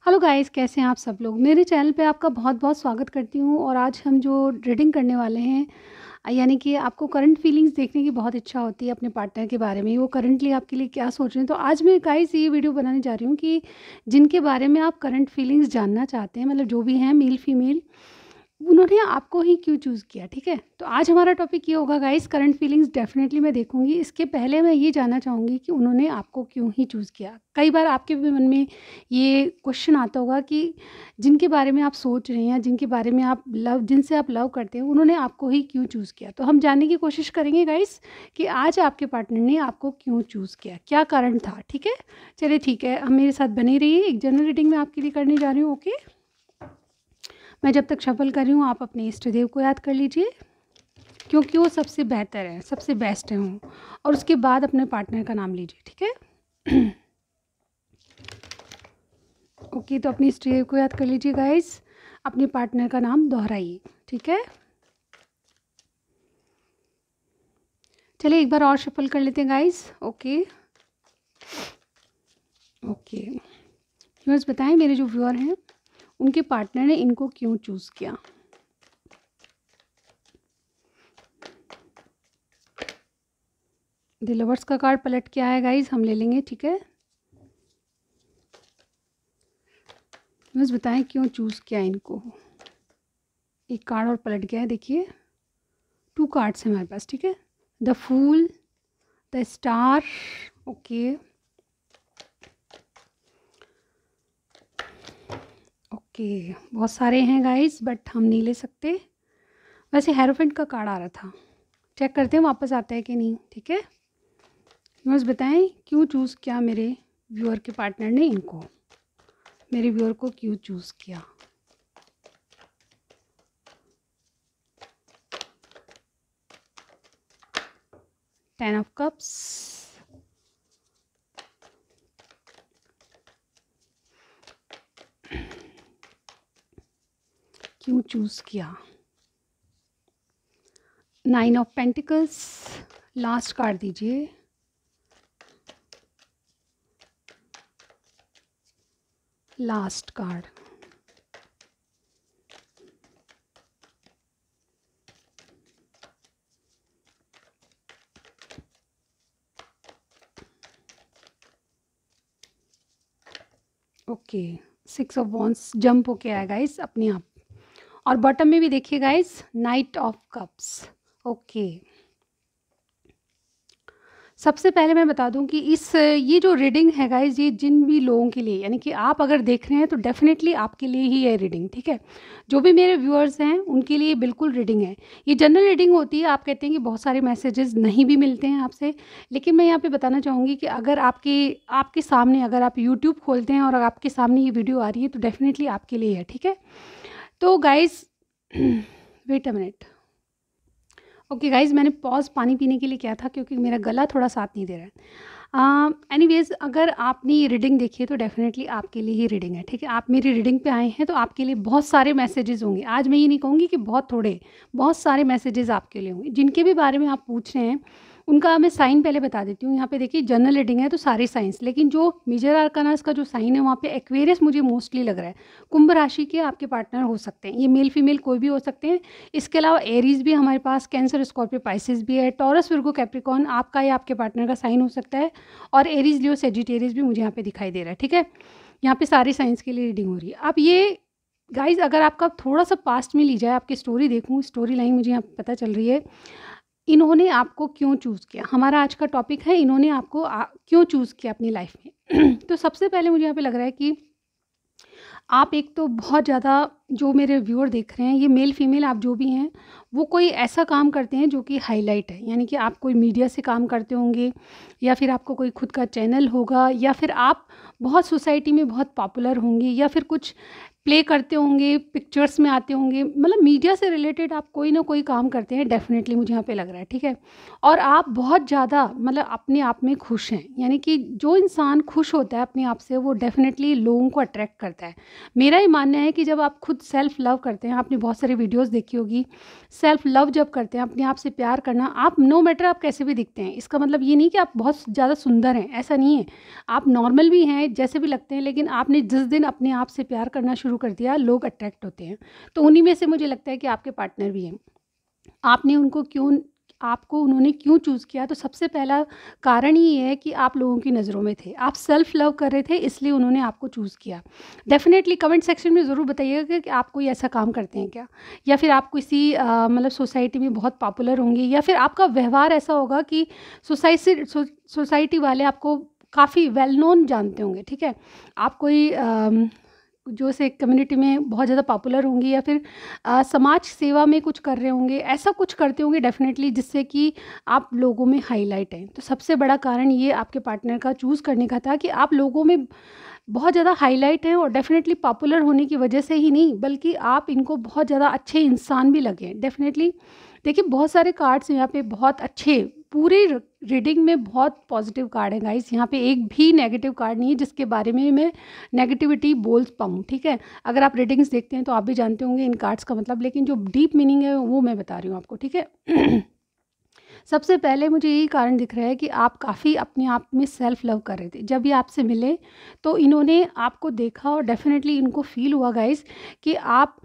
Hello guys, कैसे हैं आप सब लोग। मेरे चैनल पे आपका बहुत-बहुत स्वागत करती हूँ। और आज हम जो रीडिंग करने वाले हैं यानी कि आपको करंट फीलिंग्स देखने की बहुत इच्छा होती है अपने पार्टनर के बारे में, वो करंटली आपके लिए क्या सोच रहे हैं। तो आज मैं गाइस ये वीडियो बनाने जा रही हूँ कि जिनके बारे में आप करंट फीलिंग्स जानना चाहते हैं, मतलब जो भी हैं मेल फीमेल, उन्होंने आपको ही क्यों चूज़ किया, ठीक है। तो आज हमारा टॉपिक ये होगा गाइस, करंट फीलिंग्स डेफिनेटली मैं देखूंगी। इसके पहले मैं ये जानना चाहूँगी कि उन्होंने आपको क्यों ही चूज़ किया। कई बार आपके भी मन में ये क्वेश्चन आता होगा कि जिनके बारे में आप सोच रहे हैं, जिनके बारे में आप जिनसे आप लव करते हैं, उन्होंने आपको ही क्यों चूज़ किया। तो हम जानने की कोशिश करेंगे गाइस कि आज आपके पार्टनर ने आपको क्यों चूज़ किया, क्या कारण था, ठीक है। चलिए ठीक है, हम मेरे साथ बने रहिए। एक जनरल रीडिंग मैं आपके लिए करने जा रही हूँ। ओके, मैं जब तक शफल कर रही हूँ आप अपने इष्ट देव को याद कर लीजिए, क्योंकि वो सबसे बेहतर है, सबसे बेस्ट है वो। और उसके बाद अपने पार्टनर का नाम लीजिए, ठीक है। ओके, तो अपनी इष्ट देव को याद कर लीजिए गाइस, अपने पार्टनर का नाम दोहराइए, ठीक है। चलिए एक बार और शफल कर लेते हैं गाइस। ओके ओके, व्यूअर्स बताएं मेरे जो व्यूअर हैं उनके पार्टनर ने इनको क्यों चूज़ किया। द लवर्स का कार्ड पलट के आया गाइस, हम ले लेंगे, ठीक है। बस बताएं क्यों चूज़ किया इनको। एक कार्ड और पलट गया है, देखिए 2 कार्ड्स हैं हमारे पास, ठीक है। The fool, the star, okay okay, बहुत सारे हैं गाइस बट हम नहीं ले सकते। वैसे हेरोफेंट का कार्ड आ रहा था, चेक करते हैं वापस आता है कि नहीं, ठीक है। बस बताएं क्यों चूज़ किया मेरे व्यूअर के पार्टनर ने इनको, मेरे व्यूअर को क्यों चूज़ किया। टेन ऑफ कप्स, क्यों चूज़ किया। 9 ऑफ पेंटिकल्स, लास्ट कार्ड दीजिए। Last card, okay 6 of wands jump होके आया गाइस अपने आप। और बॉटम में भी देखिए guys, night of cups, okay. सबसे पहले मैं बता दूं कि ये जो रीडिंग है गाइस, ये जिन भी लोगों के लिए, यानी कि आप अगर देख रहे हैं तो डेफिनेटली आपके लिए ही है रीडिंग, ठीक है। जो भी मेरे व्यूअर्स हैं उनके लिए बिल्कुल रीडिंग है। ये जनरल रीडिंग होती है। आप कहते हैं कि बहुत सारे मैसेजेस नहीं भी मिलते हैं आपसे, लेकिन मैं यहाँ पे बताना चाहूँगी कि अगर आपके आपके सामने, अगर आप यूट्यूब खोलते हैं और अगर आपके सामने ये वीडियो आ रही है तो डेफिनेटली आपके लिए है, ठीक है। तो guys wait a minute. Okay guys, मैंने पॉज पानी पीने के लिए किया था क्योंकि मेरा गला थोड़ा साथ नहीं दे रहा है। एनीवेज, अगर आपने ये रीडिंग देखी है तो डेफिनेटली आपके लिए ही रीडिंग है, ठीक है। आप मेरी रीडिंग पे आए हैं तो आपके लिए बहुत सारे मैसेजेस होंगे। आज मैं ये नहीं कहूँगी कि बहुत थोड़े, बहुत सारे मैसेजेस आपके लिए होंगे। जिनके भी बारे में आप पूछ रहे हैं उनका मैं साइन पहले बता देती हूँ। यहाँ पे देखिए जनरल रीडिंग है तो सारे साइंस, लेकिन जो मेजर आर्कानास का जो साइन है वहाँ पे एक्वेरियस मुझे मोस्टली लग रहा है। कुंभ राशि के आपके पार्टनर हो सकते हैं, ये मेल फीमेल कोई भी हो सकते हैं। इसके अलावा एरीज भी हमारे पास, कैंसर, स्कॉर्पियो, पाइसेस भी है, टॉरस, विर्गो, कैप्रिकॉर्न आपका या आपके पार्टनर का साइन हो सकता है। और एरीज, लियो, सेजिटेरियस भी मुझे यहाँ पे दिखाई दे रहा है, ठीक है। यहाँ पे सारे साइंस के लिए रीडिंग हो रही है। अब ये गाइज अगर आपका थोड़ा सा पास्ट में ली जाए, आपकी स्टोरी देखूँ, स्टोरी लाइन मुझे यहाँ पे पता चल रही है इन्होंने आपको क्यों चूज़ किया। हमारा आज का टॉपिक है इन्होंने आपको क्यों चूज़ किया अपनी लाइफ में। तो सबसे पहले मुझे यहाँ पे लग रहा है कि आप एक तो बहुत ज़्यादा, जो मेरे व्यूअर देख रहे हैं ये मेल फीमेल आप जो भी हैं, वो कोई ऐसा काम करते हैं जो कि हाईलाइट है, यानी कि आप कोई मीडिया से काम करते होंगे, या फिर आपको कोई खुद का चैनल होगा, या फिर आप बहुत सोसाइटी में बहुत पॉपुलर होंगे, या फिर कुछ प्ले करते होंगे, पिक्चर्स में आते होंगे, मतलब मीडिया से रिलेटेड आप कोई ना कोई काम करते हैं, डेफिनेटली मुझे यहाँ पे लग रहा है, ठीक है। और आप बहुत ज़्यादा मतलब अपने आप में खुश हैं, यानी कि जो इंसान खुश होता है अपने आप से वो डेफिनेटली लोगों को अट्रैक्ट करता है। मेरा ये मानना है कि जब आप खुद खुद सेल्फ लव करते हैं, आपने बहुत सारी वीडियोस देखी होगी, सेल्फ लव जब करते हैं, अपने आप से प्यार करना, आप नो मैटर आप कैसे भी दिखते हैं, इसका मतलब ये नहीं कि आप बहुत ज़्यादा सुंदर हैं, ऐसा नहीं है। आप नॉर्मल भी हैं, जैसे भी लगते हैं, लेकिन आपने जिस दिन अपने आप से प्यार करना शुरू कर दिया, लोग अट्रैक्ट होते हैं। तो उन्हीं में से मुझे लगता है कि आपके पार्टनर भी हैं। आपने उनको क्यों आपको उन्होंने क्यों चूज़ किया? तो सबसे पहला कारण ही ये है कि आप लोगों की नज़रों में थे। आप सेल्फ लव कर रहे थे, इसलिए उन्होंने आपको चूज़ किया। डेफ़िनेटली कमेंट सेक्शन में ज़रूर बताइएगा कि आप कोई ऐसा काम करते हैं क्या? या फिर आप किसी मतलब सोसाइटी में बहुत पॉपुलर होंगे, या फिर आपका व्यवहार ऐसा होगा कि सोसाइटी वाले आपको काफ़ी वेल नोन जानते होंगे, ठीक है? आप कोई जो से कम्युनिटी में बहुत ज़्यादा पॉपुलर होंगी, या फिर समाज सेवा में कुछ कर रहे होंगे, ऐसा कुछ करते होंगे डेफ़िनेटली, जिससे कि आप लोगों में हाईलाइट हैं। तो सबसे बड़ा कारण ये आपके पार्टनर का चूज़ करने का था कि आप लोगों में बहुत ज़्यादा हाईलाइट हैं, और डेफ़िनेटली पॉपुलर होने की वजह से ही नहीं, बल्कि आप इनको बहुत ज़्यादा अच्छे इंसान भी लगे। डेफ़िनेटली देखिए, बहुत सारे कार्ड्स यहाँ पे बहुत अच्छे, पूरी रीडिंग में बहुत पॉजिटिव कार्ड है गाइस। यहाँ पे एक भी नेगेटिव कार्ड नहीं है जिसके बारे में मैं नेगेटिविटी बोल पाऊँ, ठीक है? अगर आप रीडिंग्स देखते हैं तो आप भी जानते होंगे इन कार्ड्स का मतलब, लेकिन जो डीप मीनिंग है वो मैं बता रही हूँ आपको, ठीक है? सबसे पहले मुझे यही कारण दिख रहा है कि आप काफ़ी अपने आप में सेल्फ लव कर रहे थे। जब ये आपसे मिले तो इन्होंने आपको देखा, और डेफ़िनेटली इनको फ़ील हुआ गाइस कि आप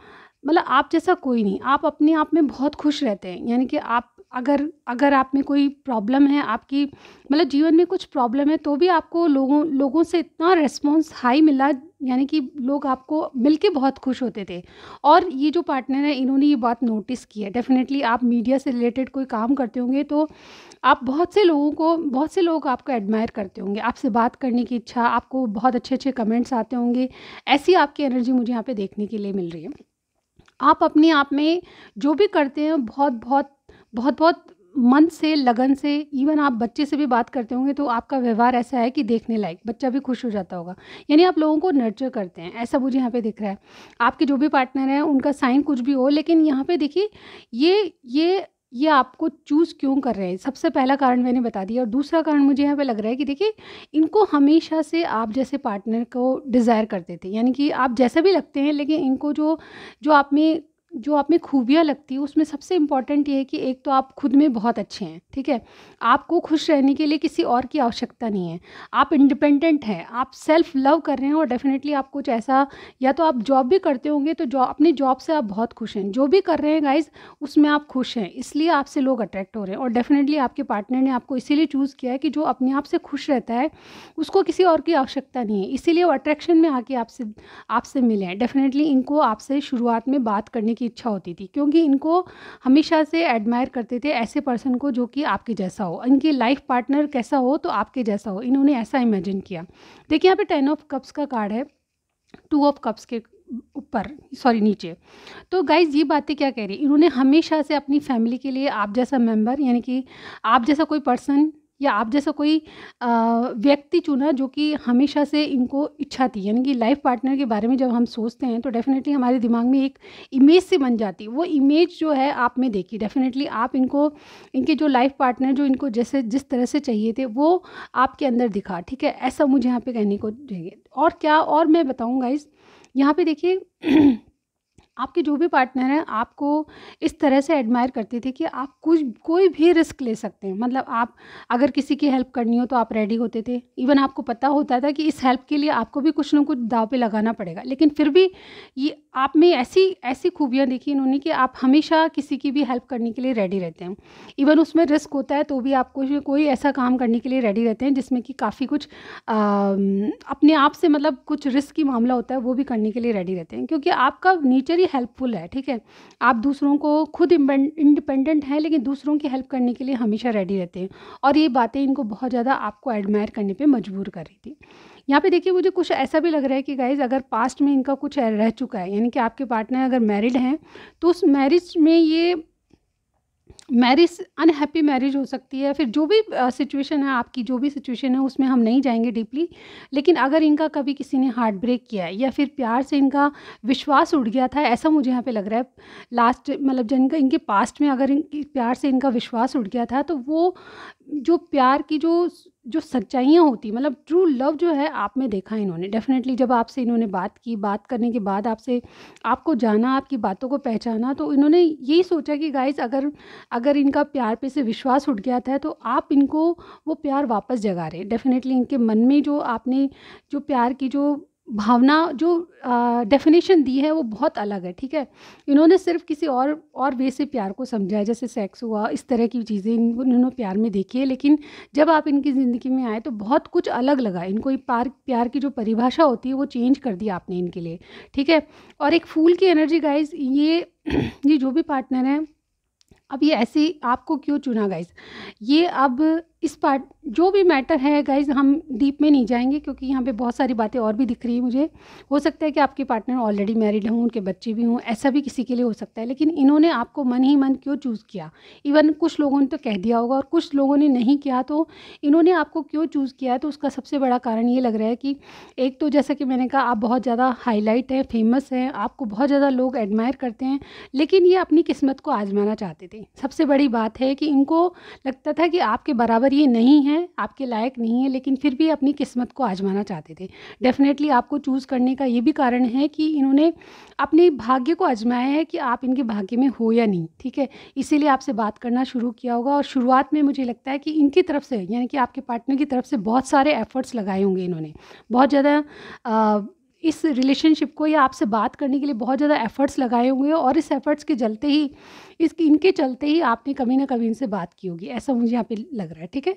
मतलब आप जैसा कोई नहीं, आप अपने आप में बहुत खुश रहते हैं। यानी कि आप अगर अगर आप में कोई प्रॉब्लम है, आपकी मतलब जीवन में कुछ प्रॉब्लम है, तो भी आपको लोगों से इतना रिस्पॉन्स हाई मिला, यानी कि लोग आपको मिलके बहुत खुश होते थे। और ये जो पार्टनर है, इन्होंने ये बात नोटिस की है। डेफ़िनेटली आप मीडिया से रिलेटेड कोई काम करते होंगे, तो आप बहुत से लोग आपको एडमायर करते होंगे, आपसे बात करने की इच्छा, आपको बहुत अच्छे-अच्छे कमेंट्स आते होंगे। ऐसी आपकी एनर्जी मुझे यहाँ पे देखने के लिए मिल रही है। आप अपने आप में जो भी करते हैं बहुत-बहुत मन से, लगन से, इवन आप बच्चे से भी बात करते होंगे तो आपका व्यवहार ऐसा है कि देखने लायक, बच्चा भी खुश हो जाता होगा। यानी आप लोगों को नर्चर करते हैं, ऐसा मुझे यहाँ पे दिख रहा है। आपके जो भी पार्टनर हैं उनका साइन कुछ भी हो, लेकिन यहाँ पे देखिए ये आपको चूज़ क्यों कर रहे हैं, सबसे पहला कारण मैंने बता दिया। और दूसरा कारण मुझे यहाँ पे लग रहा है कि देखिए, इनको हमेशा से आप जैसे पार्टनर को डिज़ायर करते थे। यानी कि आप जैसे भी लगते हैं, लेकिन इनको जो आप में खूबियाँ लगती हैं, उसमें सबसे इम्पॉर्टेंट ये है कि एक तो आप खुद में बहुत अच्छे हैं, ठीक है? आपको खुश रहने के लिए किसी और की आवश्यकता नहीं है। आप इंडिपेंडेंट हैं, आप सेल्फ लव कर रहे हैं, और डेफ़िनेटली आप कुछ ऐसा, या तो आप जॉब भी करते होंगे तो अपनी जॉब से आप बहुत खुश हैं। जो भी कर रहे हैं गाइज़, उसमें आप खुश हैं, इसलिए आपसे लोग अट्रैक्ट हो रहे हैं। और डेफ़िनेटली आपके पार्टनर ने आपको इसीलिए चूज़ किया है कि जो अपने आप से खुश रहता है, उसको किसी और की आवश्यकता नहीं है। इसीलिए वो अट्रैक्शन में आके आपसे मिले हैं। डेफ़िनेटली इनको आपसे शुरुआत में बात करने की इच्छा होती थी, क्योंकि इनको हमेशा से एडमायर करते थे ऐसे पर्सन को जो कि आपके जैसा हो, इनकी लाइफ पार्टनर कैसा हो तो आपके जैसा हो, इन्होंने ऐसा इमेजिन किया। देखिए, यहाँ पे 10 ऑफ कप्स का कार्ड है, 2 ऑफ कप्स के ऊपर, सॉरी नीचे। तो गाइज़ ये बातें क्या कह रही है, इन्होंने हमेशा से अपनी फैमिली के लिए आप जैसा मेंबर, यानी कि आप जैसा कोई पर्सन या आप जैसा कोई व्यक्ति चुना, जो कि हमेशा से इनको इच्छा थी। यानी कि लाइफ पार्टनर के बारे में जब हम सोचते हैं तो डेफ़िनेटली हमारे दिमाग में एक इमेज सी बन जाती है। वो इमेज जो है आप में देखी, डेफ़िनेटली आप इनके जो लाइफ पार्टनर जो इनको जिस तरह से चाहिए थे, वो आपके अंदर दिखा, ठीक है? ऐसा मुझे यहाँ पे कहने को चाहिए। और क्या और मैं बताऊँ गाइज़, यहाँ पे देखिए आपके जो भी पार्टनर हैं, आपको इस तरह से एडमायर करते थे कि आप कोई भी रिस्क ले सकते हैं। मतलब आप अगर किसी की हेल्प करनी हो तो आप रेडी होते थे। इवन आपको पता होता था कि इस हेल्प के लिए आपको भी कुछ ना कुछ दाँव पे लगाना पड़ेगा, लेकिन फिर भी ये आप में ऐसी खूबियाँ देखी इन्होंने कि आप हमेशा किसी की भी हेल्प करने के लिए रेडी रहते हैं। इवन उसमें रिस्क होता है तो भी आप कोई ऐसा काम करने के लिए रेडी रहते हैं जिसमें कि काफ़ी कुछ अपने आप से, मतलब कुछ रिस्की मामला होता है, वो भी करने के लिए रेडी रहते हैं, क्योंकि आपका नेचर ही हेल्पफुल है, ठीक है? आप दूसरों को, खुद इंडिपेंडेंट हैं, लेकिन दूसरों की हेल्प करने के लिए हमेशा रेडी रहते हैं। और ये बातें इनको बहुत ज़्यादा आपको एडमायर करने पे मजबूर कर रही थी। यहाँ पे देखिए, मुझे कुछ ऐसा भी लग रहा है कि गाइज़, अगर पास्ट में इनका कुछ रह चुका है, यानी कि आपके पार्टनर अगर मैरिड हैं, तो उस मैरिज में ये मैरिज अनहैप्पी मैरिज हो सकती है, फिर जो भी सिचुएशन है, आपकी जो भी सिचुएशन है उसमें हम नहीं जाएंगे डीपली। लेकिन अगर इनका कभी किसी ने हार्ट ब्रेक किया है, या फिर प्यार से इनका विश्वास उठ गया था, ऐसा मुझे यहाँ पे लग रहा है। लास्ट मतलब जिनका इनके पास्ट में अगर प्यार से इनका विश्वास उठ गया था, तो वो जो प्यार की जो जो सच्चाइयाँ होती, मतलब ट्रू लव जो है आप में देखा है इन्होंने। डेफ़िनेटली जब आपसे इन्होंने बात की, बात करने के बाद आपसे आपको जाना, आपकी बातों को पहचाना, तो इन्होंने यही सोचा कि गाइज़ अगर अगर इनका प्यार पे से विश्वास उठ गया था, तो आप इनको वो प्यार वापस जगा रहे हैं। डेफ़िनेटली इनके मन में जो आपने जो प्यार की जो भावना जो डेफ़िनेशन दी है वो बहुत अलग है, ठीक है? इन्होंने सिर्फ़ किसी और वे से प्यार को समझा है, जैसे सेक्स हुआ, इस तरह की चीज़ें इन्होंने प्यार में देखी है। लेकिन जब आप इनकी ज़िंदगी में आए तो बहुत कुछ अलग लगा। इनको ये प्यार की जो परिभाषा होती है वो चेंज कर दी आपने इनके लिए, ठीक है? और एक फूल की एनर्जी गाइज़, ये ये जो भी पार्टनर है, अब ये ऐसे आपको क्यों चुना गाइज़? ये अब इस पार्ट जो भी मैटर है गाइज़, हम डीप में नहीं जाएँगे क्योंकि यहाँ पे बहुत सारी बातें और भी दिख रही है मुझे। हो सकता है कि आपके पार्टनर ऑलरेडी मैरिड हों, उनके बच्चे भी हों, ऐसा भी किसी के लिए हो सकता है। लेकिन इन्होंने आपको मन ही मन क्यों चूज़ किया? इवन कुछ लोगों ने तो कह दिया होगा और कुछ लोगों ने नहीं किया, तो इन्होंने आपको क्यों चूज़ किया है? तो उसका सबसे बड़ा कारण ये लग रहा है कि एक तो जैसा कि मैंने कहा, आप बहुत ज़्यादा हाइलाइट हैं, फेमस हैं, आपको बहुत ज़्यादा लोग एडमायर करते हैं, लेकिन ये अपनी किस्मत को आज़माना चाहते थे। सबसे बड़ी बात है कि इनको लगता था कि आपके बराबर ये नहीं है, आपके लायक नहीं है, लेकिन फिर भी अपनी किस्मत को आज़माना चाहते थे। डेफ़िनेटली आपको चूज़ करने का ये भी कारण है कि इन्होंने अपने भाग्य को आज़माया है कि आप इनके भाग्य में हो या नहीं, ठीक है? इसीलिए आपसे बात करना शुरू किया होगा और शुरुआत में मुझे लगता है कि इनकी तरफ से, यानी कि आपके पार्टनर की तरफ से बहुत सारे एफ़र्ट्स लगाए होंगे इन्होंने। बहुत ज़्यादा इस रिलेशनशिप को या आपसे बात करने के लिए बहुत ज़्यादा एफ़र्ट्स लगाए होंगे और इस एफ़र्ट्स के चलते ही इनके चलते ही आपने कभी न कभी इनसे बात की होगी, ऐसा मुझे यहाँ पे लग रहा है, ठीक है?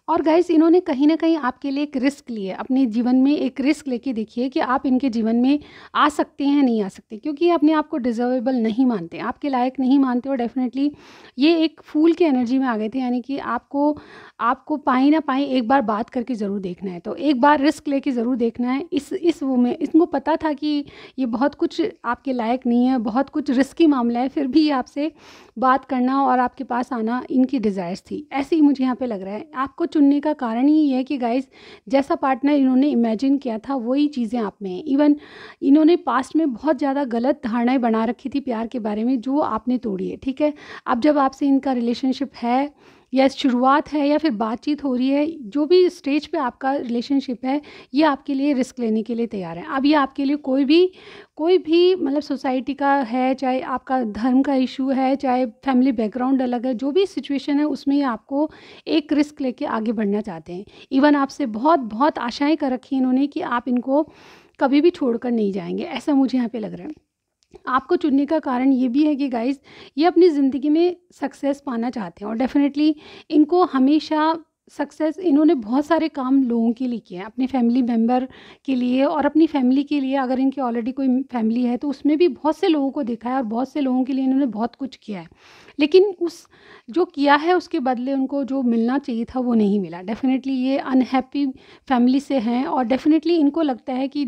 और गाइस, इन्होंने कहीं न कहीं आपके लिए एक रिस्क लिया, अपने जीवन में एक रिस्क लेके देखिए कि आप इनके जीवन में आ सकते हैं, नहीं आ सकते, क्योंकि ये अपने आप को डिज़र्वेबल नहीं मानते, आपके लायक नहीं मानते और डेफ़िनेटली ये एक फूल की एनर्जी में आ गए थे, यानी कि आपको आपको पाएँ ना पाएँ, एक बार बात करके ज़रूर देखना है, तो एक बार रिस्क लेके ज़रूर देखना है। इस वो में इनको पता था कि ये बहुत कुछ आपके लायक नहीं है, बहुत कुछ रिस्की मामला है, फिर भी ये आपसे बात करना और आपके पास आना इनकी डिज़ायर्स थी। ऐसे ही मुझे यहाँ पे लग रहा है। आपको चुनने का कारण ही ये है कि गाइज़, जैसा पार्टनर इन्होंने इमेजिन किया था वही चीज़ें आप में हैं। इवन इन्होंने पास्ट में बहुत ज़्यादा गलत धारणाएँ बना रखी थी प्यार के बारे में, जो आपने तोड़ी है, ठीक है? अब जब आपसे इनका रिलेशनशिप है या शुरुआत है या फिर बातचीत हो रही है, जो भी स्टेज पे आपका रिलेशनशिप है, ये आपके लिए रिस्क लेने के लिए तैयार है। अब ये आपके लिए कोई भी मतलब सोसाइटी का है, चाहे आपका धर्म का इशू है, चाहे फैमिली बैकग्राउंड अलग है, जो भी सिचुएशन है उसमें ये आपको एक रिस्क लेके आगे बढ़ना चाहते हैं। इवन आपसे बहुत आशाएँ कर रखी हैं इन्होंने कि आप इनको कभी भी छोड़कर नहीं जाएँगे, ऐसा मुझे यहाँ पे लग रहा है। आपको चुनने का कारण ये भी है कि गाइज़, ये अपनी ज़िंदगी में सक्सेस पाना चाहते हैं और डेफ़िनेटली इनको हमेशा सक्सेस, इन्होंने बहुत सारे काम लोगों के लिए किए हैं, अपने फैमिली मेंबर के लिए और अपनी फैमिली के लिए। अगर इनकी ऑलरेडी कोई फैमिली है तो उसमें भी बहुत से लोगों को देखा है और बहुत से लोगों के लिए इन्होंने बहुत कुछ किया है। लेकिन उस जो किया है उसके बदले उनको जो मिलना चाहिए था वो नहीं मिला। डेफ़िनेटली ये अनहैप्पी फैमिली से हैं और डेफ़िनेटली इनको लगता है कि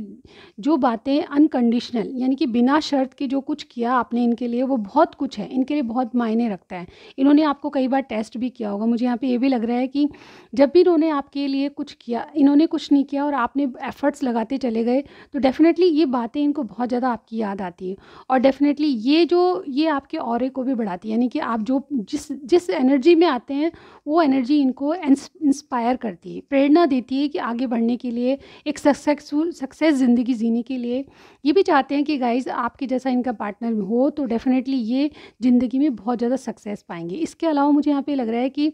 जो बातें अनकंडीशनल, यानी कि बिना शर्त के जो कुछ किया आपने इनके लिए, वो बहुत कुछ है, इनके लिए बहुत मायने रखता है। इन्होंने आपको कई बार टेस्ट भी किया होगा। मुझे यहाँ पे ये भी लग रहा है कि जब भी इन्होंने आपके लिए कुछ किया, इन्होंने कुछ नहीं किया और आपने एफ़र्ट्स लगाते चले गए, तो डेफ़िनेटली ये बातें इनको बहुत ज़्यादा आपकी याद आती है और डेफ़िनेटली ये आपके ऑरे को भी बढ़ाती है, यानी कि आप जो जिस एनर्जी में आते हैं, वो एनर्जी इनको इंस्पायर करती है, प्रेरणा देती है कि आगे बढ़ने के लिए, एक सक्सेस ज़िंदगी जीने के लिए। ये भी चाहते हैं कि गाइज़ आपके जैसा इनका पार्टनर हो, तो डेफ़िनेटली ये ज़िंदगी में बहुत ज़्यादा सक्सेस पाएँगे। इसके अलावा मुझे यहाँ पे लग रहा है कि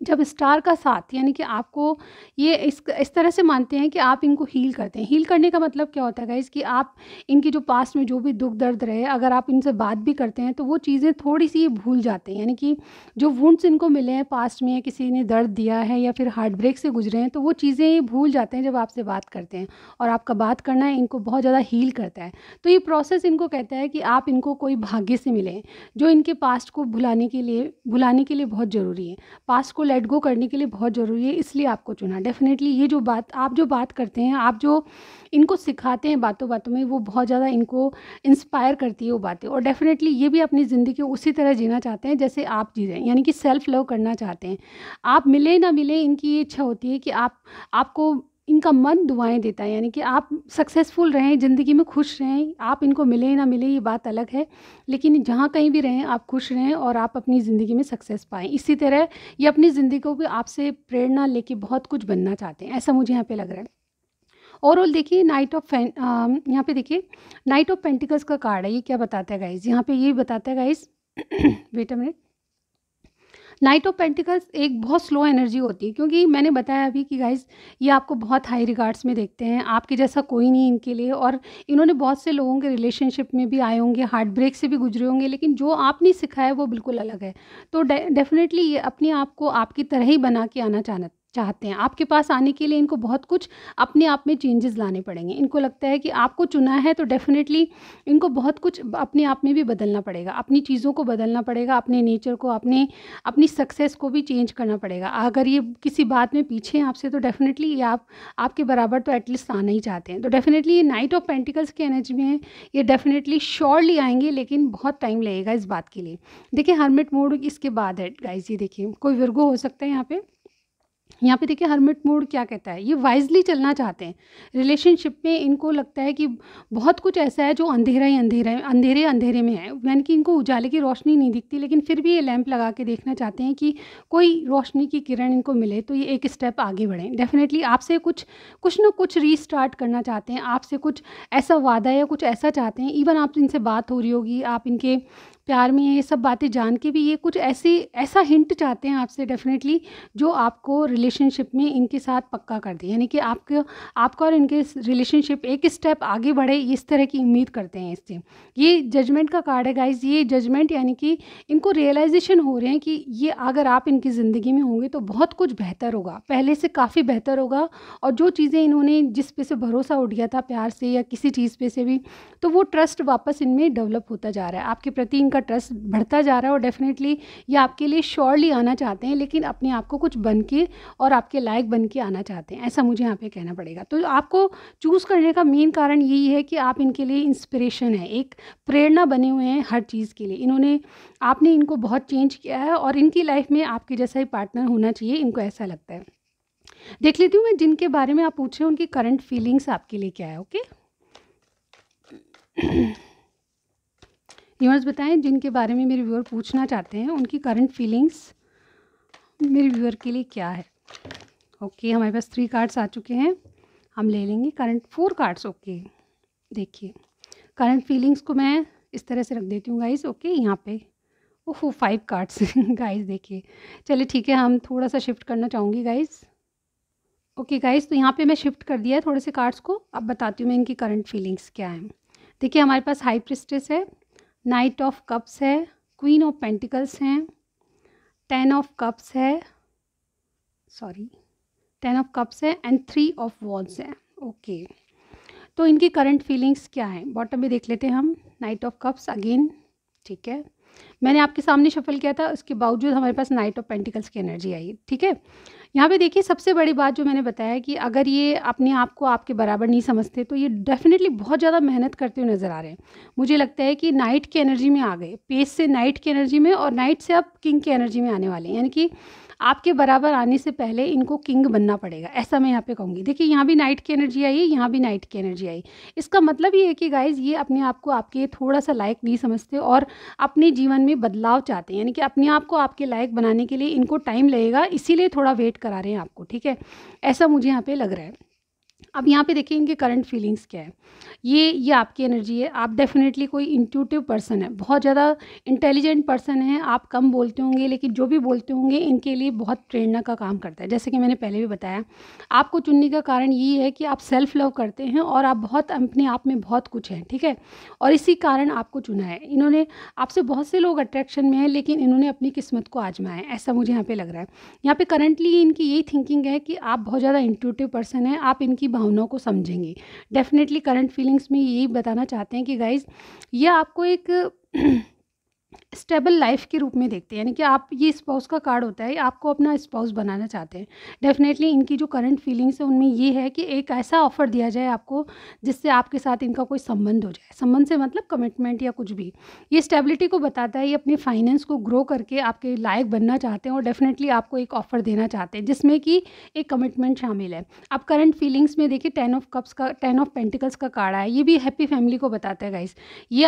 जब स्टार का साथ, यानी कि आपको ये इस तरह से मानते हैं कि आप इनको हील करते हैं। हील करने का मतलब क्या होता है गाइज़, कि आप इनकी जो पास्ट में जो भी दुःख दर्द रहे, अगर आप इनसे बात भी करते हैं तो वो चीज़ें थोड़ी-सी ये भूल जाते हैं। यानी कि जो वुंड्स इनको मिले हैं पास्ट में, या किसी ने दर्द दिया है या फिर हार्ट ब्रेक से गुज़रे हैं, तो वो चीज़ें ये भूल जाते हैं जब आपसे बात करते हैं और आपका बात करना इनको बहुत ज़्यादा हील करता है। तो ये प्रोसेस इनको कहता है कि आप इनको कोई भाग्य से मिले, जो इनके पास्ट को भुलाने के लिए बहुत ज़रूरी है। पास्ट को लेट गो करने के लिए बहुत ज़रूरी है, इसलिए आपको चुना। डेफ़िनेटली ये जो बात करते हैं, आप जो इनको सिखाते हैं बातों-बातों में, वो बहुत ज़्यादा इनको इंस्पायर करती है वो बातें और डेफ़िनेटली ये भी अपनी ज़िंदगी को उसी तरह जीना चाहते हैं जैसे आप जी रहे हैं, यानी कि सेल्फ़ लव करना चाहते हैं। आप मिले ना मिले, इनकी ये इच्छा होती है कि आपको इनका मन दुआएं देता है, यानी कि आप सक्सेसफुल रहें, ज़िंदगी में खुश रहें। आप इनको मिले ना मिले ये बात अलग है, लेकिन जहाँ कहीं भी रहें आप खुश रहें और आप अपनी ज़िंदगी में सक्सेस पाएँ। इसी तरह ये अपनी ज़िंदगी को भी आपसे प्रेरणा लेके बहुत कुछ बनना चाहते हैं, ऐसा मुझे यहाँ पे लग रहा है। ओवरऑल देखिए यहाँ पे देखिए नाइट ऑफ पेंटिकल्स का कार्ड है। ये क्या बताता है गाइज़, यहाँ पे ये बताता है guys wait a minute. Knight of pentacles एक बहुत स्लो एनर्जी होती है, क्योंकि मैंने बताया अभी कि गाइज़ ये आपको बहुत हाई रिगार्ड्स में देखते हैं, आपके जैसा कोई नहीं इनके लिए, और इन्होंने बहुत से लोगों के रिलेशनशिप में भी आए होंगे, हार्ट ब्रेक से भी गुजरे होंगे, लेकिन जो आपने सिखाया है वो बिल्कुल अलग है। तो डेफिनेटली ये अपने आप को आपकी तरह ही बना के आना चाहते हैं। आपके पास आने के लिए इनको बहुत कुछ अपने आप में चेंजेस लाने पड़ेंगे। इनको लगता है कि आपको चुना है तो डेफ़िनेटली इनको बहुत कुछ अपने आप में भी बदलना पड़ेगा, अपनी चीज़ों को बदलना पड़ेगा, अपने नेचर को, अपनी सक्सेस को भी चेंज करना पड़ेगा। अगर ये किसी बात में पीछे हैं आपसे तो डेफ़िनेटली ये आपके बराबर तो एटलीस्ट आना ही चाहते हैं। तो डेफ़िनेटली ये नाइट ऑफ पेंटिकल्स की एनर्जी में है, ये डेफ़िनेटली श्योरली आएँगे, लेकिन बहुत टाइम लगेगा इस बात के लिए। देखिए हर्मिट मोड इसके बाद है गाइज़, ये देखिए कोई विर्गो हो सकता है यहाँ पे देखिए हर्मिट मोड क्या कहता है, ये वाइजली चलना चाहते हैं। रिलेशनशिप में इनको लगता है कि बहुत कुछ ऐसा है जो अंधेरा ही अंधेरा है, अंधेरे अंधेरे में है, यानी कि इनको उजाले की रोशनी नहीं दिखती, लेकिन फिर भी ये लैंप लगा के देखना चाहते हैं कि कोई रोशनी की किरण इनको मिले तो ये एक स्टेप आगे बढ़ें। डेफिनेटली आपसे कुछ ना कुछ रीस्टार्ट करना चाहते हैं, आपसे कुछ ऐसा वादा या कुछ ऐसा चाहते हैं। इवन आप इनसे बात हो रही होगी, आप इनके प्यार में ये सब बातें जान के भी ये कुछ ऐसा हिंट चाहते हैं आपसे डेफिनेटली, जो आपको रिलेशनशिप में इनके साथ पक्का कर दे, यानी कि आपका और इनके रिलेशनशिप एक स्टेप आगे बढ़े, इस तरह की उम्मीद करते हैं इससे। ये जजमेंट का कार्ड है गाइज, ये जजमेंट यानी कि इनको रियलाइजेशन हो रहे हैं कि ये अगर आप इनकी ज़िंदगी में होंगे तो बहुत कुछ बेहतर होगा, पहले से काफ़ी बेहतर होगा। और जो चीज़ें इन्होंने जिस पे से भरोसा उठ गया था प्यार से या किसी चीज़ पे से भी, तो वो ट्रस्ट वापस इनमें डेवलप होता जा रहा है, आपके प्रति इनका ट्रस्ट बढ़ता जा रहा है। और डेफिनेटली ये आपके लिए श्योरली आना चाहते हैं, लेकिन अपने आप को कुछ बन के और आपके लायक बन के आना चाहते हैं, ऐसा मुझे यहाँ पे कहना पड़ेगा। तो आपको चूज़ करने का मेन कारण यही है कि आप इनके लिए इंस्पिरेशन है, एक प्रेरणा बने हुए हैं हर चीज़ के लिए। आपने इनको बहुत चेंज किया है और इनकी लाइफ में आपके जैसा ही पार्टनर होना चाहिए, इनको ऐसा लगता है। देख लेती हूँ मैं जिनके बारे में आप पूछ रहे हो उनकी करंट फीलिंग्स आपके लिए क्या है। ओके यूनिवर्स बताएं जिनके बारे में मेरे व्यूअर पूछना चाहते हैं उनकी करंट फीलिंग्स मेरे व्यूअर के लिए क्या है। ओके हमारे पास 3 कार्ड्स आ चुके हैं, हम ले लेंगे करंट 4 कार्ड्स। ओके देखिए करंट फीलिंग्स को मैं इस तरह से रख देती हूँ गाइस। ओके यहाँ पे ओहो 5 कार्ड्स गाइस देखिए, चलिए ठीक है, हम थोड़ा सा शिफ्ट करना चाहूँगी गाइस। ओके गाइस तो यहाँ पे मैं शिफ्ट कर दिया है थोड़े से कार्ड्स को। अब बताती हूँ मैं इनकी करंट फीलिंग्स क्या है। देखिए हमारे पास हाई प्रिस्टेस है, नाइट ऑफ कप्स है, क्वीन ऑफ पेंटिकल्स हैं, 10 ऑफ कप्स है, 10 ऑफ कप्स है एंड 3 ऑफ वॉन्ड्स है। ओके तो इनकी करंट फीलिंग्स क्या है बॉटम में देख लेते हैं हम। नाइट ऑफ कप्स अगेन, ठीक है, मैंने आपके सामने शफल किया था, उसके बावजूद हमारे पास नाइट ऑफ पेंटिकल्स की एनर्जी आई, ठीक है। यहाँ पे देखिए सबसे बड़ी बात जो मैंने बताया कि अगर ये अपने आप को आपके बराबर नहीं समझते तो ये डेफिनेटली बहुत ज़्यादा मेहनत करते हुए नज़र आ रहे हैं। मुझे लगता है कि नाइट की एनर्जी में आ गए, पेस से नाइट की एनर्जी में, और नाइट से अब किंग की एनर्जी में आने वाले हैं, यानी कि आपके बराबर आने से पहले इनको किंग बनना पड़ेगा, ऐसा मैं यहाँ पे कहूँगी। देखिए यहाँ भी नाइट की एनर्जी आई है, यहाँ भी नाइट की एनर्जी आई। इसका मतलब ये है कि गाइज़ ये अपने आप को आपके थोड़ा सा लायक नहीं समझते और अपने जीवन में बदलाव चाहते हैं, यानी कि अपने आप को आपके लायक बनाने के लिए इनको टाइम लगेगा, इसीलिए थोड़ा वेट करा रहे हैं आपको, ठीक है, ऐसा मुझे यहाँ पे लग रहा है। अब यहाँ पे देखिए इनके करंट फीलिंग्स क्या है। ये आपकी एनर्जी है, आप डेफिनेटली कोई इंट्यूटिव पर्सन है, बहुत ज़्यादा इंटेलिजेंट पर्सन है, आप कम बोलते होंगे लेकिन जो भी बोलते होंगे इनके लिए बहुत प्रेरणा का काम करता है। जैसे कि मैंने पहले भी बताया, आपको चुनने का कारण यही है कि आप सेल्फ लव करते हैं और आप बहुत अपने आप में बहुत कुछ हैं, ठीक है, और इसी कारण आपको चुना है। इन्होंने आपसे बहुत से लोग अट्रैक्शन में हैं, लेकिन इन्होंने अपनी किस्मत को आजमाया है, ऐसा मुझे यहाँ पे लग रहा है। यहाँ पे करंटली इनकी यही थिंकिंग है कि आप बहुत ज़्यादा इंट्यूटिव पर्सन है, आप इनकी भावनाओं को समझेंगे। डेफिनेटली करंट फीलिंग्स में यही बताना चाहते हैं कि गाइज़ ये आपको एक स्टेबल लाइफ के रूप में देखते हैं, यानी कि आप ये स्पाउस का कार्ड होता है, आपको अपना स्पाउस बनाना चाहते हैं। डेफिनेटली इनकी जो करंट फीलिंग्स है उनमें ये है कि एक ऐसा ऑफ़र दिया जाए आपको जिससे आपके साथ इनका कोई संबंध हो जाए। संबंध से मतलब कमिटमेंट या कुछ भी। ये स्टेबिलिटी को बताता है, ये अपने फाइनेंस को ग्रो करके आपके लायक बनना चाहते हैं और डेफिनेटली आपको एक ऑफ़र देना चाहते हैं जिसमें कि एक कमिटमेंट शामिल है। अब करंट फीलिंग्स में देखिए 10 ऑफ पेंटिकल्स का कार्ड है, ये भी हैप्पी फैमिली को बताता है गाइस। ये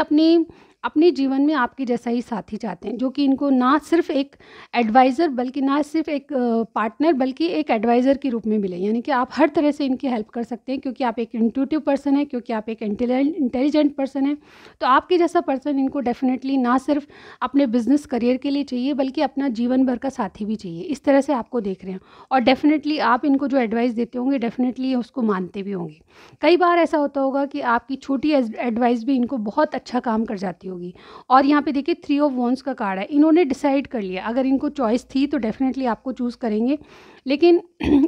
अपने जीवन में आपके जैसा ही साथी चाहते हैं, जो कि इनको ना सिर्फ एक एडवाइज़र बल्कि ना सिर्फ एक पार्टनर बल्कि एक एडवाइज़र के रूप में मिले। यानी कि आप हर तरह से इनकी हेल्प कर सकते हैं, क्योंकि आप एक इंट्यूटिव पर्सन है, क्योंकि आप एक इंटेलिजेंट पर्सन है। तो आपके जैसा पर्सन इनको डेफिनेटली ना सिर्फ अपने बिजनेस करियर के लिए चाहिए बल्कि अपना जीवन भर का साथी भी चाहिए। इस तरह से आपको देख रहे हैं और डेफिनेटली आप इनको जो एडवाइस देते होंगे डेफिनेटली उसको मानते भी होंगे। कई बार ऐसा होता होगा कि आपकी छोटी एडवाइस भी इनको बहुत अच्छा काम कर जाती होगी। और यहाँ पे देखिए 3 ऑफ वॉन्ड्स का कार्ड है, इन्होंने डिसाइड कर लिया। अगर इनको चॉइस थी तो डेफिनेटली आपको चूज़ करेंगे, लेकिन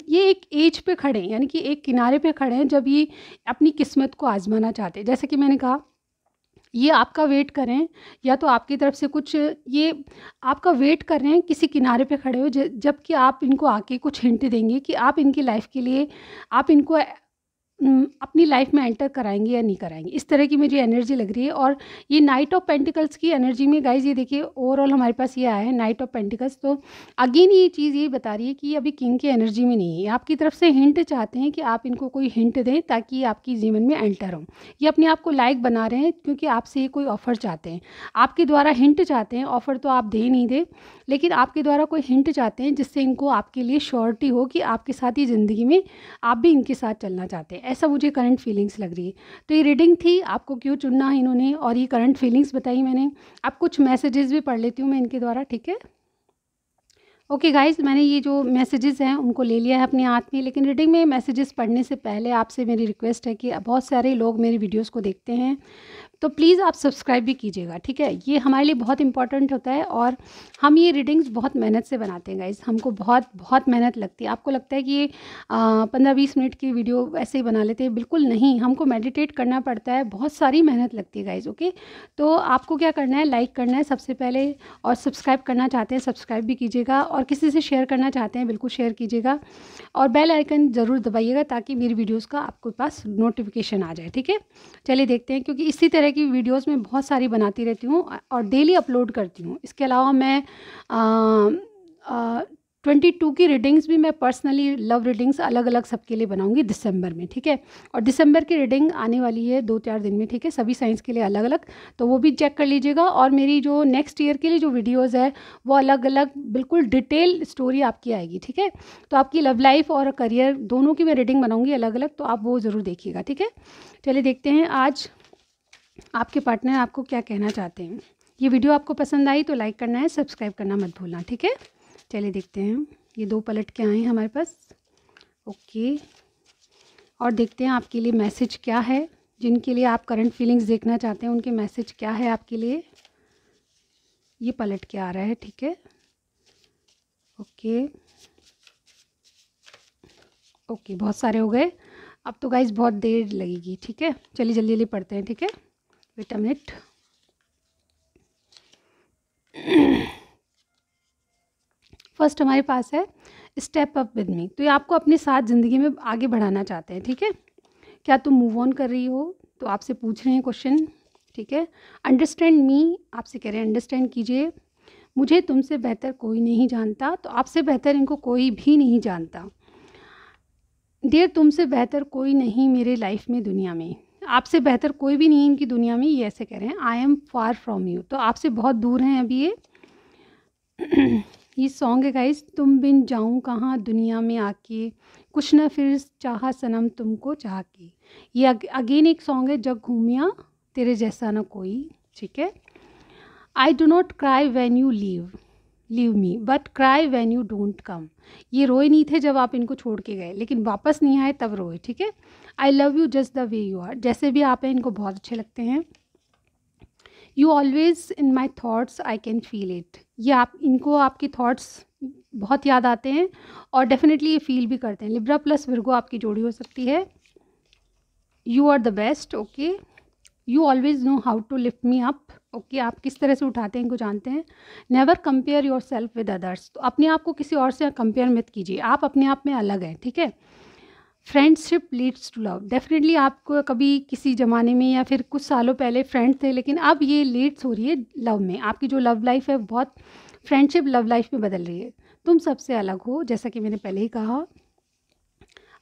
ये एक एज पे खड़े हैं, यानी कि एक किनारे पे खड़े हैं जब ये अपनी किस्मत को आजमाना चाहते हैं। जैसे कि मैंने कहा, ये आपका वेट कर रहे हैं या तो आपकी तरफ से कुछ, ये आपका वेट कर रहे हैं किसी किनारे पे खड़े हो, जबकि आप इनको आके कुछ हिंट देंगे कि आप इनकी लाइफ के लिए आप इनको अपनी लाइफ में एंटर कराएंगे या नहीं कराएंगे। इस तरह की मुझे एनर्जी लग रही है। और ये नाइट ऑफ पेंटिकल्स की एनर्जी में गाइज, ये देखिए ओवरऑल हमारे पास ये आया है नाइट ऑफ पेंटिकल्स। तो अगेन ये चीज़ ये बता रही है कि ये अभी किंग की एनर्जी में नहीं है। ये आपकी तरफ से हिंट चाहते हैं कि आप इनको कोई हिंट दें ताकि ये आपकी जीवन में एंटर हो। ये अपने आप को लायक बना रहे हैं क्योंकि आपसे ये कोई ऑफ़र चाहते हैं, आपके द्वारा हिंट चाहते हैं। ऑफ़र तो आप दे नहीं दे, लेकिन आपके द्वारा कोई हिंट चाहते हैं जिससे इनको आपके लिए श्योरिटी हो कि आपके साथ ही ज़िंदगी में आप भी इनके साथ चलना चाहते हैं। ऐसा मुझे करंट फीलिंग्स लग रही है। तो ये रीडिंग थी, आपको क्यों चुनना है इन्होंने, और ये करंट फीलिंग्स बताई मैंने। अब कुछ मैसेजेस भी पढ़ लेती हूँ मैं इनके द्वारा, ठीक है। ओके गाइज, मैंने ये जो मैसेजेस हैं उनको ले लिया है अपने हाथ में, लेकिन रीडिंग में मैसेजेस पढ़ने से पहले आपसे मेरी रिक्वेस्ट है कि बहुत सारे लोग मेरी वीडियोस को देखते हैं, तो प्लीज़ आप सब्सक्राइब भी कीजिएगा, ठीक है। ये हमारे लिए बहुत इंपॉर्टेंट होता है और हम ये रीडिंग्स बहुत मेहनत से बनाते हैं गाइज, हमको बहुत बहुत मेहनत लगती है। आपको लगता है कि ये 15-20 मिनट की वीडियो ऐसे ही बना लेते हैं, बिल्कुल नहीं। हमको मेडिटेट करना पड़ता है, बहुत सारी मेहनत लगती है गाइज, ओके। तो आपको क्या करना है, लाइक करना है सबसे पहले, और सब्सक्राइब करना चाहते हैं सब्सक्राइब भी कीजिएगा, और किसी से शेयर करना चाहते हैं बिल्कुल शेयर कीजिएगा, और बेल आइकन ज़रूर दबाइएगा ताकि मेरी वीडियोज़ का आपके पास नोटिफिकेशन आ जाए, ठीक है। चलिए देखते हैं, क्योंकि इसी तरह की वीडियोस मैं बहुत सारी बनाती रहती हूँ और डेली अपलोड करती हूँ। इसके अलावा मैं 22 की रीडिंग्स भी मैं पर्सनली लव रीडिंग्स अलग अलग सबके लिए बनाऊंगी दिसंबर में, ठीक है। और दिसंबर की रीडिंग आने वाली है 2-4 दिन में, ठीक है, सभी साइंस के लिए अलग अलग, तो वो भी चेक कर लीजिएगा। और मेरी जो नेक्स्ट ईयर के लिए जो वीडियोज़ है वो अलग अलग बिल्कुल डिटेल स्टोरी आपकी आएगी, ठीक है। तो आपकी लव लाइफ और करियर दोनों की मैं रीडिंग बनाऊँगी अलग अलग, तो आप वो ज़रूर देखिएगा, ठीक है। चलिए देखते हैं आज आपके पार्टनर आपको क्या कहना चाहते हैं। ये वीडियो आपको पसंद आई तो लाइक करना है, सब्सक्राइब करना मत भूलना, ठीक है। चलिए देखते हैं, ये 2 पलट के आए हैं हमारे पास, ओके। और देखते हैं आपके लिए मैसेज क्या है, जिनके लिए आप करंट फीलिंग्स देखना चाहते हैं उनके मैसेज क्या है आपके लिए। ये पलट के आ रहा है, ठीक है, ओके ओके, बहुत सारे हो गए अब तो गाइज, बहुत देर लगेगी, ठीक है। चलिए जल्दी जल्दी पढ़ते हैं, ठीक है। Wait a minute. फर्स्ट हमारे पास है स्टेप अप विद मी, तो ये आपको अपने साथ ज़िंदगी में आगे बढ़ाना चाहते हैं, ठीक है। क्या तुम मूव ऑन कर रही हो, तो आपसे पूछ रहे हैं क्वेश्चन, ठीक है। अंडरस्टैंड मी, आपसे कह रहे हैं अंडरस्टैंड कीजिए। मुझे तुमसे बेहतर कोई नहीं जानता, तो आपसे बेहतर इनको कोई भी नहीं जानता। डियर, तुमसे बेहतर कोई नहीं मेरे लाइफ में, दुनिया में, आपसे बेहतर कोई भी नहीं इनकी दुनिया में, ये ऐसे कह रहे हैं। I am far from you, तो आपसे बहुत दूर हैं अभी ये। ये सॉन्ग है गाइस, तुम बिन जाऊं कहाँ दुनिया में आके, कुछ ना फिर चाहा सनम तुमको चाह के। ये अगेन एक सॉन्ग है, जग घूमिया तेरे जैसा ना कोई, ठीक है। I do not cry when you leave me but cry when you don't come. ये रोए नहीं थे जब आप इनको छोड़ के गए, लेकिन वापस नहीं आए तब रोए, ठीक है। I love you just the way you are, जैसे भी आप हैं इनको बहुत अच्छे लगते हैं। You always in my thoughts I can feel it, ये आप इनको आपके थाट्स बहुत याद आते हैं और डेफिनेटली ये फील भी करते हैं। लिब्रा प्लस विर्गो आपकी जोड़ी हो सकती है। You are the best, okay. You always know how to lift me up. Okay, आप किस तरह से उठाते हैं इनको जानते हैं। Never compare yourself with others, तो अपने आप को किसी और से कंपेयर मत कीजिए, आप अपने आप में अलग हैं, ठीक है। Friendship leads to love, definitely आपको कभी किसी ज़माने में या फिर कुछ सालों पहले फ्रेंड थे, लेकिन अब ये लीड्स हो रही है लव में। आपकी जो लव लाइफ है बहुत, फ्रेंडशिप लव लाइफ में बदल रही है। तुम सबसे अलग हो, जैसा कि मैंने पहले ही कहा।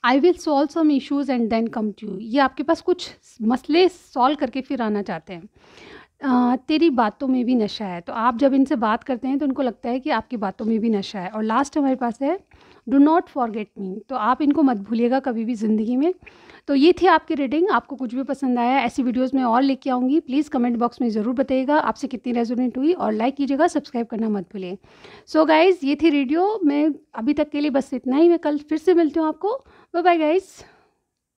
I will solve some issues and then come to you, ये आपके पास कुछ मसले सॉल्व करके फिर आना चाहते हैं। तेरी बातों में भी नशा है, तो आप जब इनसे बात करते हैं तो उनको लगता है कि आपकी बातों में भी नशा है। और लास्ट हमारे पास है डू नॉट फॉरगेट मी, तो आप इनको मत भूलिएगा कभी भी ज़िंदगी में। तो ये थी आपकी रीडिंग। आपको कुछ भी पसंद आया, ऐसी वीडियोस में और लेके आऊँगी, प्लीज़ कमेंट बॉक्स में ज़रूर बताइएगा आपसे कितनी रेजोनेट हुई, और लाइक कीजिएगा, सब्सक्राइब करना मत भूलिए। सो गाइज़, ये थी वीडियो। मैं अभी तक के लिए बस इतना ही, मैं कल फिर से मिलती हूँ आपको। Bye bye guys.